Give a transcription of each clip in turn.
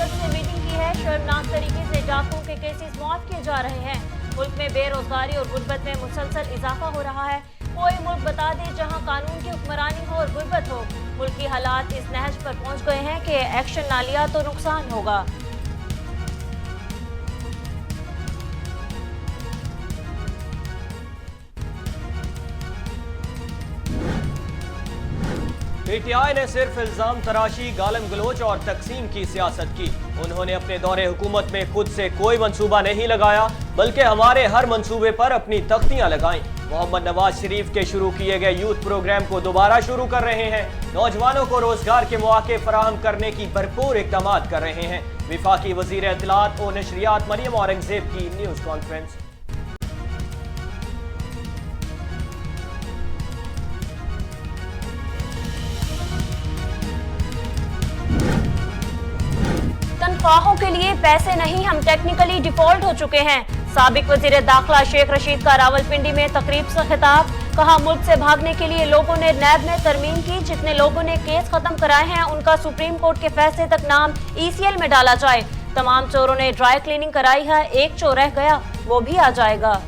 قیادت سے میٹنگ کی ہے۔ شرمناک طریقے سے ڈاکوؤں کے کیسز معاف کیے جا رہے ہیں۔ ملک میں بے روزگاری اور غربت میں مسلسل اضافہ ہو رہا ہے۔ کوئی ملک بتا دے جہاں قانون کی حکمرانی ہو اور غربت ہو۔ ملکی حالات اس نہج پر پہنچ گئے ہیں کہ ایکشن نہ لیا تو نقصان ہوگا۔ پی ٹی آئی نے صرف الزام تراشی، گالم گلوچ اور تقسیم کی سیاست کی۔ انہوں نے اپنے دور حکومت میں خود سے کوئی منصوبہ نہیں لگایا، بلکہ ہمارے ہر منصوبے پر اپنی تختیاں لگائیں۔ محمد نواز شریف کے شروع کیے گئے یوتھ پروگرام کو دوبارہ شروع کر رہے ہیں۔ نوجوانوں کو روزگار کے مواقع فراہم کرنے کی بھرپور اقدامات کر رہے ہیں۔ وفاقی وزیر اطلاعات و نشریات مریم اورنگزیب کی نیوز کانفرنس۔ تنخواہوں کے لیے پیسے نہیں، ہم ٹیکنیکلی ڈیفالٹ ہو چکے ہیں۔ سابق وزیر داخلہ شیخ رشید کا راولپنڈی میں تقریب سے خطاب، کہا ملک سے بھاگنے کے لیے لوگوں نے نیب میں ترمیم کی، جتنے لوگوں نے کیس ختم کرائے ہیں ان کا سپریم کورٹ کے فیصلے تک نام ای سی ایل میں ڈالا جائے۔ تمام چوروں نے ڈرائی کلیننگ کرائی ہے، ایک چور رہ گیا، وہ بھی آ جائے گا۔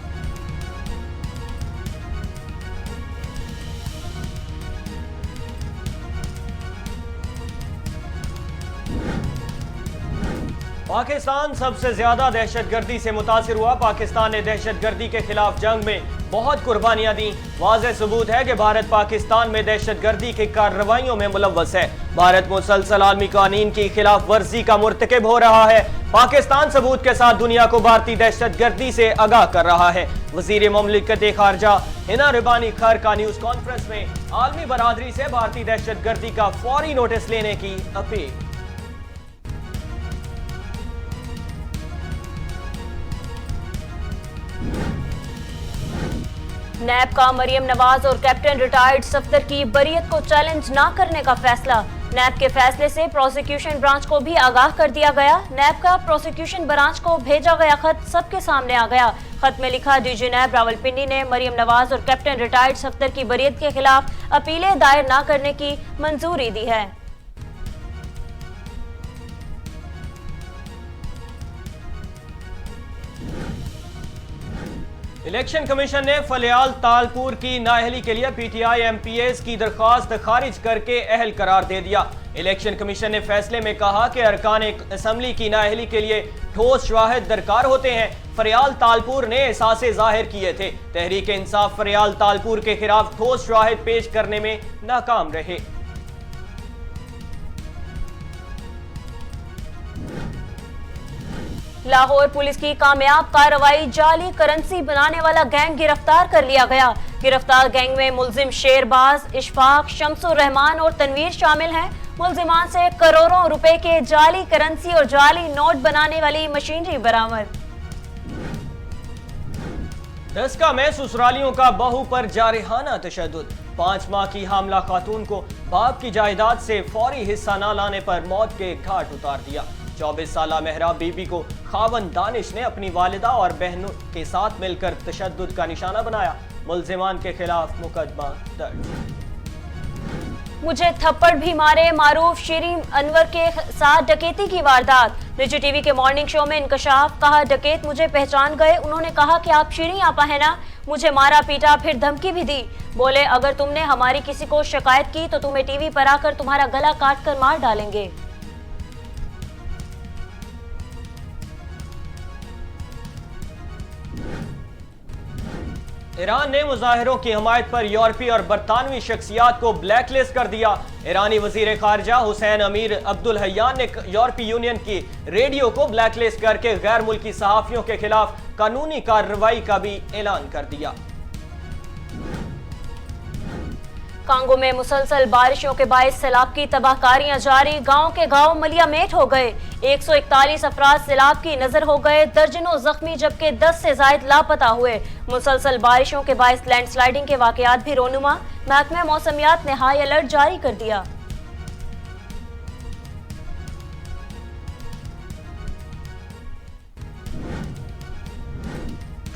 پاکستان سب سے زیادہ دہشت گردی سے متاثر ہوا۔ پاکستان نے دہشت گردی کے خلاف جنگ میں بہت قربانیاں دیں۔ واضح ثبوت ہے کہ بھارت پاکستان میں دہشت گردی کی کارروائیوں میں ملوث ہے۔ بھارت مسلسل عالمی قوانین کی خلاف ورزی کا مرتکب ہو رہا ہے۔ پاکستان ثبوت کے ساتھ دنیا کو بھارتی دہشت گردی سے آگاہ کر رہا ہے۔ وزیر مملکت خارجہ ہنا ربانی خیر کا نیوز کانفرنس میں عالمی برادری سے بھارتی دہشت گردی کا فوری نوٹس لینے کی اپیل۔ نیب کا مریم نواز اور کیپٹن ریٹائرڈ صفدر کی بریت کو چیلنج نہ کرنے کا فیصلہ۔ نیب کے فیصلے سے پروسیکیوشن برانچ کو بھی آگاہ کر دیا گیا۔ نیب کا پروسیکیوشن برانچ کو بھیجا گیا خط سب کے سامنے آ گیا۔ خط میں لکھا، ڈی جی نیب راولپنڈی نے مریم نواز اور کیپٹن ریٹائرڈ صفدر کی بریت کے خلاف اپیلیں دائر نہ کرنے کی منظوری دی ہے۔ الیکشن کمیشن نے فلیال تالپور کی نااہلی کے لیے P T I M P As کی درخواست خارج کر کے اہل قرار دے دیا۔ الیکشن کمیشن نے فیصلے میں کہا کہ ارکان اسمبلی کی نااہلی کے لیے ٹھوس شواہد درکار ہوتے ہیں۔ فریال تالپور نے احساسے ظاہر کیے تھے۔ تحریک انصاف فریال تالپور کے خلاف ٹھوس شواہد پیش کرنے میں ناکام رہے۔ لاہور پولیس کی کامیاب کارروائی، جعلی کرنسی بنانے والا گینگ گرفتار کر لیا گیا۔ گرفتار گینگ میں ملزم شیر باز، اشفاق، شمس الرحمان اور تنویر شامل ہیں۔ ملزمان سے کروڑوں روپے کے جعلی کرنسی اور جعلی نوٹ بنانے والی مشینری برآمد۔ دھسکا میں سسرالیوں کا بہو پر جارحانہ تشدد۔ 5 ماہ کی حاملہ خاتون کو باپ کی جائیداد سے فوری حصہ نہ لانے پر موت کے گھاٹ اتار دیا۔ 24 سالہ مہراب بی بی کو خاوند دانش نے اپنی والدہ اور بہنوں کے ساتھ مل کر تشدد کا نشانہ بنایا۔ ملزمان کے خلاف مقدمہ درج۔ مجھے تھپڑ بھی مارے، معروف شیرین انور کے ساتھ ڈکیتی کی واردات۔ نجی ٹی وی کے مارننگ شو میں انکشاف، کہا ڈکیت مجھے پہچان گئے، انہوں نے کہا کہ آپ شیرین آپا ہیں نا، مجھے مارا پیٹا، پھر دھمکی بھی دی، بولے اگر تم نے ہماری کسی کو شکایت کی تو تمہیں ٹی وی پر آ کر تمہارا گلا کاٹ کر مار ڈالیں گے۔ ایران نے مظاہروں کی حمایت پر یورپی اور برطانوی شخصیات کو بلیک لسٹ کر دیا۔ ایرانی وزیر خارجہ حسین امیر عبدالحیان نے یورپی یونین کی ریڈیو کو بلیک لسٹ کر کے غیر ملکی صحافیوں کے خلاف قانونی کارروائی کا بھی اعلان کر دیا۔ کانگو میں مسلسل بارشوں کے باعث سیلاب کی تباہ کاریاں جاری، گاؤں کے گاؤں ملیا میٹ ہو گئے، 141 افراد سیلاب کی نظر ہو گئے، درجنوں زخمی جبکہ 10 سے زائد لاپتہ ہوئے۔ مسلسل بارشوں کے باعث لینڈ سلائیڈنگ کے واقعات بھی رونما، محکمہ موسمیات نے ہائی الرٹ جاری کر دیا۔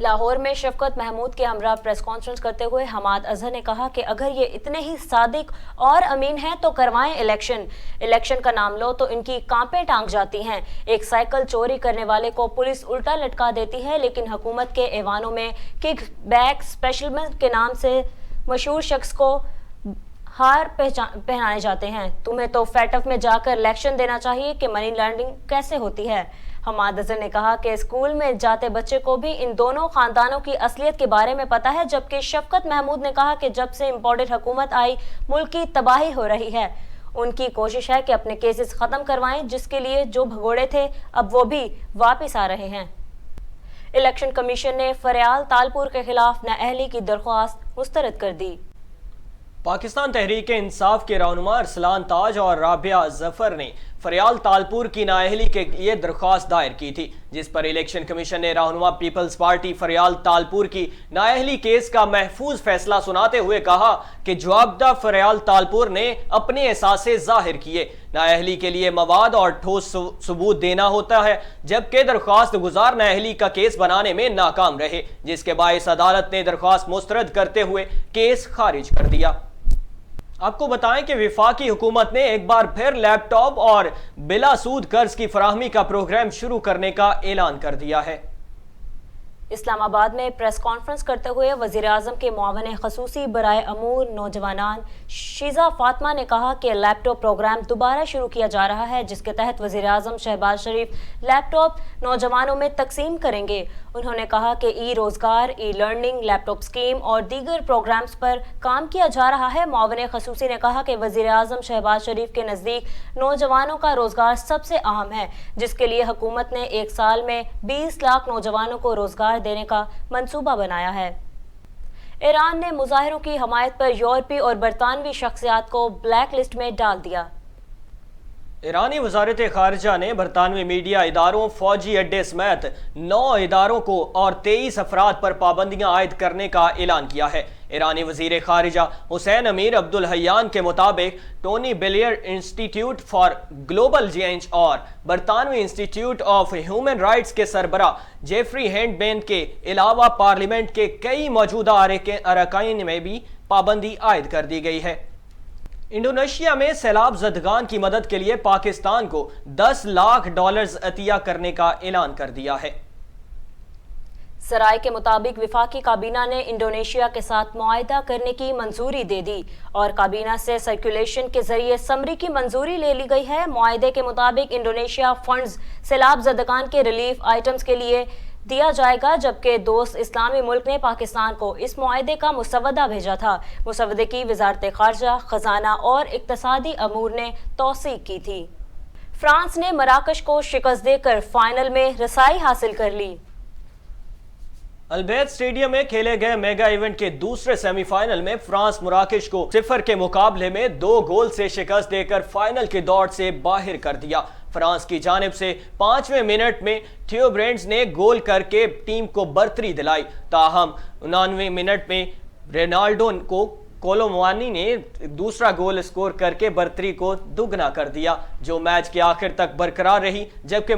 لاہور میں شفقت محمود کے ہمراہ پریس کانفرنس کرتے ہوئے حماد اظہر نے کہا کہ اگر یہ اتنے ہی صادق اور امین ہیں تو کروائیں الیکشن کا نام لو تو ان کی کانپیں ٹانگ جاتی ہیں۔ ایک سائیکل چوری کرنے والے کو پولیس الٹا لٹکا دیتی ہے، لیکن حکومت کے ایوانوں میں کک بیک اسپیشلمنٹ کے نام سے مشہور شخص کو ہار پہنائے جاتے ہیں۔ تمہیں تو فیٹ اف میں جا کر لیکشن دینا چاہیے کہ منی لانڈرنگ کیسے ہوتی ہے۔ حماد اظہر نے کہا کہ اسکول میں جاتے بچے کو بھی ان دونوں خاندانوں کی اصلیت کے بارے میں پتا ہے، جبکہ شفقت محمود نے کہا کہ جب سے امپورٹڈ حکومت آئی ملک کی تباہی ہو رہی ہے۔ ان کی کوشش ہے کہ اپنے کیسز ختم کروائیں، جس کے لیے جو بھگوڑے تھے اب وہ بھی واپس آ رہے ہیں۔ الیکشن کمیشن نے فریال تالپور کے خلاف نااہلی کی درخواست مسترد کر دی۔ پاکستان تحریک انصاف کے رہنما ارسلان تاج اور رابعہ ظفر نے فریال تالپور کی نااہلی کے لیے درخواست دائر کی تھی، جس پر الیکشن کمیشن نے رہنما پیپلز پارٹی فریال تالپور کی نااہلی کیس کا محفوظ فیصلہ سناتے ہوئے کہا کہ جوابدہ فریال تالپور نے اپنے احساسے ظاہر کیے۔ نااہلی کے لیے مواد اور ٹھوس ثبوت دینا ہوتا ہے، جبکہ درخواست گزار نااہلی کا کیس بنانے میں ناکام رہے، جس کے باعث عدالت نے درخواست مسترد کرتے ہوئے کیس خارج کر دیا۔ آپ کو بتائیں کہ وفاقی حکومت نے ایک بار پھر لیپ ٹاپ اور بلا سود قرض کی فراہمی کا پروگرام شروع کرنے کا اعلان کر دیا ہے۔ اسلام آباد میں پریس کانفرنس کرتے ہوئے وزیر اعظم کے معاون خصوصی برائے امور نوجوانان شیزہ فاطمہ نے کہا کہ لیپ ٹاپ پروگرام دوبارہ شروع کیا جا رہا ہے، جس کے تحت وزیر اعظم شہباز شریف لیپ ٹاپ نوجوانوں میں تقسیم کریں گے۔ انہوں نے کہا کہ ای روزگار، ای لرننگ، لیپ ٹاپ اسکیم اور دیگر پروگرامز پر کام کیا جا رہا ہے۔ معاون خصوصی نے کہا کہ وزیر اعظم شہباز شریف کے نزدیک نوجوانوں کا روزگار سب سے اہم ہے، جس کے لیے حکومت نے ایک سال میں 20 لاکھ نوجوانوں کو روزگار دینے کا منصوبہ بنایا ہے۔ ایران نے مظاہروں کی حمایت پر یورپی اور برطانوی شخصیات کو بلیک لسٹ میں ڈال دیا۔ ایرانی وزارت خارجہ نے برطانوی میڈیا اداروں، فوجی اڈے سمیت 9 اداروں کو اور 23 افراد پر پابندیاں عائد کرنے کا اعلان کیا ہے۔ ایرانی وزیر خارجہ حسین امیر عبدالحیان کے مطابق ٹونی بلیئر انسٹی ٹیوٹ فار گلوبل چینج اور برطانوی انسٹی ٹیوٹ آف ہیومن رائٹس کے سربراہ جیفری ہینڈ بین کے علاوہ پارلیمنٹ کے کئی موجودہ اراکین میں بھی پابندی عائد کر دی گئی ہے۔ انڈونیشیا میں سیلاب زدگان کی مدد کے لیے پاکستان کو $10 لاکھ عطیہ کرنے کا اعلان کر دیا ہے۔ سرائے کے مطابق وفاقی کابینہ نے انڈونیشیا کے ساتھ معاہدہ کرنے کی منظوری دے دی اور کابینہ سے سرکولیشن کے ذریعے سمری کی منظوری لے لی گئی ہے۔ معاہدے کے مطابق انڈونیشیا فنڈز سیلاب زدگان کے ریلیف آئٹمز کے لیے دیا جائے گا، جبکہ دوست اسلامی ملک نے پاکستان کو اس معاہدے کا مسودہ بھیجا تھا۔ مسودے کی وزارت خارجہ، خزانہ اور اقتصادی امور نے توثیق کی تھی۔ فرانس نے مراکش کو شکست دے کر فائنل میں رسائی حاصل کر لی۔ البیت اسٹیڈیم میں کھیلے گئے میگا ایونٹ کے دوسرے سیمی فائنل میں فرانس مراکش کو 0 کے مقابلے میں 2 گول سے شکست دے کر فائنل کی دوڑ سے باہر کر دیا۔ فرانس کی جانب سے 5ویں منٹ میں تھیو برینڈز نے گول کر کے ٹیم کو برتری دلائی، تاہم 89ویں منٹ میں رینالڈو کو کولوموانی نے دوسرا گول اسکور کر کے برتری کو دگنا کر دیا، جو میچ کے آخر تک برقرار رہی، جبکہ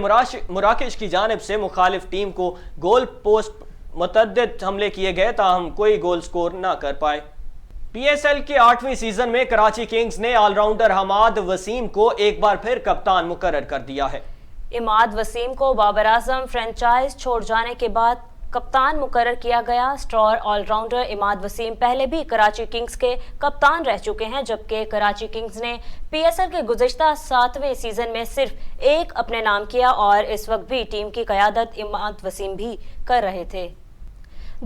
مراکش کی جانب سے مخالف ٹیم کو گول پوسٹ متعدد حملے کیے گئے، تاہم کوئی گول سکور نہ کر پائے۔ پی ایس ایل کے 8ویں سیزن میں کراچی کنگز نے آل راؤنڈر حماد وسیم کو ایک بار پھر کپتان مقرر کر دیا ہے۔ عماد وسیم کو بابر اعظم فرنچائز چھوڑ جانے کے بعد کپتان مقرر کیا گیا۔ اسٹار آل راؤنڈر عماد وسیم پہلے بھی کراچی کنگز کے کپتان رہ چکے ہیں، جبکہ کراچی کنگز نے پی ایس ایل کے گزشتہ 7ویں سیزن میں صرف ایک اپنے نام کیا اور اس وقت بھی ٹیم کی قیادت عماد وسیم بھی کر رہے تھے۔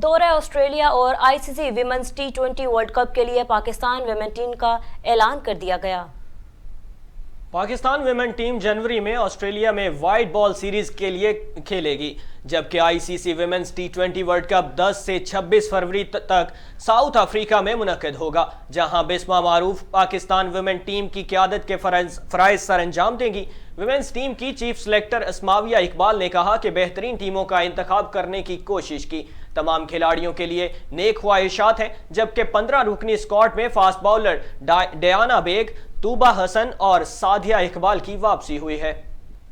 دورہ آسٹریلیا اور آئی سی سی ویمنز T20 ورلڈ کپ کے لیے پاکستان ویمن ٹیم کا اعلان کر دیا گیا۔ پاکستان ویمن ٹیم جنوری میں آسٹریلیا میں وائٹ بال سیریز کے لیے کھیلے گی، جبکہ آئی سی سی ویمنز T20 ورلڈ کپ 10 سے 26 فروری تک ساؤتھ افریقہ میں منعقد ہوگا، جہاں بسمہ معروف پاکستان ویمن ٹیم کی قیادت کے فرائض سر انجام دیں گی۔ ویمنز ٹیم کی چیف سلیکٹر اسماویہ اقبال نے کہا کہ بہترین ٹیموں کا انتخاب کرنے کی کوشش کی، تمام کھلاڑیوں کے لیے نیک خواہشات ہیں، جبکہ 15 رکنی اسکواڈ میں فاسٹ باؤلر ڈیانا بیگ، طوبہ حسن اور سعدیہ اقبال کی واپسی ہوئی ہے۔